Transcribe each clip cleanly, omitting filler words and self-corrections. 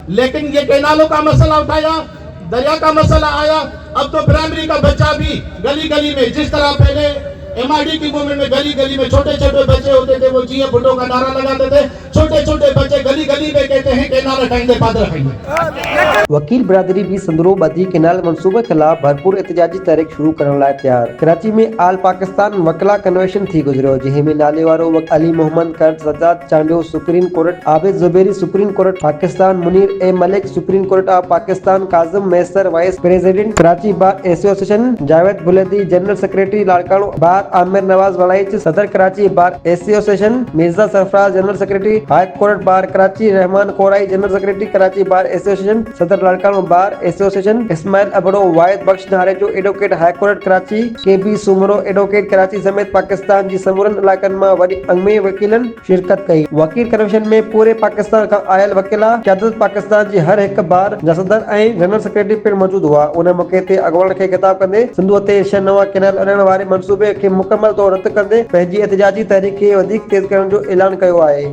लेकिन ये कैनालों का मसला उठाया, दरिया का मसला आया। अब तो प्राइमरी का बच्चा भी गली गली में, जिस तरह पहले एमआईडी की मूवमेंट में गली गली में छोटे छोटे बच्चे होते थे, वो जिये फुटो का नारा लगाते थे, छोटे छोटे बच्चे गली गली में कहते हैं कैनाल हटाएंगे, बाद रखेंगे। वकील बिरादरी भी संदरो बदी कैनाल मंसूबे खिलाफ भरपूर एहतजाजी तहरीक शुरू करण लाइ तैयार। कराची में आल पाकिस्तान वकला कन्वेंशन थी गुजरियो, जंहिं नाले वारो अली मोहम्मद कर्द Sajjad Chandio supreme court, Abid Zuberi supreme court Pakistan, Munir A Malik supreme court of Pakistan, Kazim Maisar vice president Karachi bar association, Javed Buledi general secretary Larkana bar, Amir Nawaz Walaich सदर Karachi bar association, Mirza Sarfaraz general secretary high court bar Karachi, Rehman Korai general secretary Karachi bar association, सदर Larkana bar association, Ismail Abro, Wahid Bakhsh Narejo advocate high court Karachi, KB Soomro advocate Karachi समेत पाकिस्तान जी समूरन इलाकन में वडी अंग में वकीलन शिरकत कई। वकील कन्वेंशन में पूरे पाकिस्तान का आयल वकीला क़यादत पाकिस्तान जी हर एक बार जा सदर ऐं जनरल सेक्रेटरी पिण मौजूद हुआ। उन मौके ते अगवान खे खिताब कंदे सिंधु ते 6 नवा कैनाल अड़ण वारे मंसूबे खे मुकम्मल तौर रद्द कंदे पंहिंजी एहतजाजी तहरीक खे वधीक तेज करण जो ऐलान कयो आहे।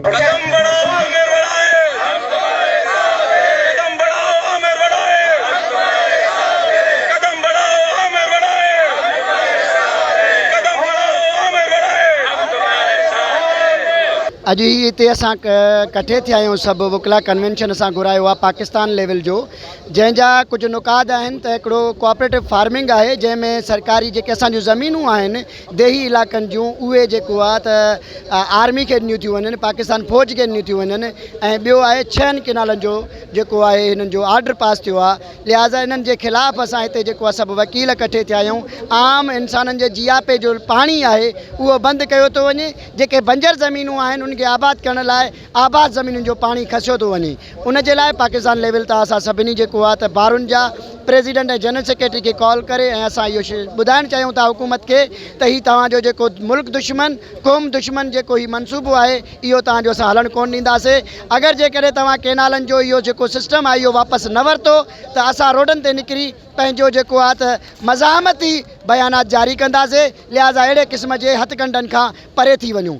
अॼु हिते असां कठे थिया आहियूं, सभु वकला कन्वेंशन असां घुरायो आहे पाकिस्तान लेवल जो, जंहिंजा कुझु नुकाद आहिनि त हिकिड़ो कोऑपरेटिव फार्मिंग आहे, जंहिंमें सरकारी जेके असांजूं ज़मीनूं आहिनि देही इलाइक़नि जूं, उहे जेको आहे त आर्मी खे ॾिनियूं थियूं वञनि, पाकिस्तान फ़ौज खे ॾिनियूं थियूं वञनि। ऐं ॿियो आहे 6 कैनालनि जो जेको आहे हिननि जो आर्डर पास थियो आहे। लिहाज़ा इन्हनि जे ख़िलाफ़ु असां हिते जेको आहे सभु वकील कठे थिया आहियूं। आम इंसाननि जे जियापे जो पाणी आहे उहो बंदि कयो थो वञे, जेके बंजर ज़मीनूं आहिनि उनखे आबाद करण लाइ आबाद ज़मीनुनि जो पाणी खसियो थो वञे। उन जे लाइ पाकिस्तान लेवल तां असां सभिनी जेको आहे त बारुनि जा प्रेसिडेंट ऐं जनरल सेक्रेटरी खे कॉल करे ऐं असां इहो ॿुधाइणु चाहियूं था हुकूमत खे त हीउ तव्हांजो जेको मुल्क दुश्मन क़ौम दुश्मन जेको हीउ मनसूबो आहे इहो तव्हांजो असां हलणु कोन ॾींदासीं। अगरि जेकॾहिं तव्हां कैनालनि जो इहो जेको सिस्टम आहे इहो वापसि न वरितो त असां रोडनि ते निकिरी पंहिंजो जेको आहे त मज़ामती बयानात जारी कंदासीं। लिहाज़ा अहिड़े क़िस्म जे हथकंडनि खां परे थी वञूं।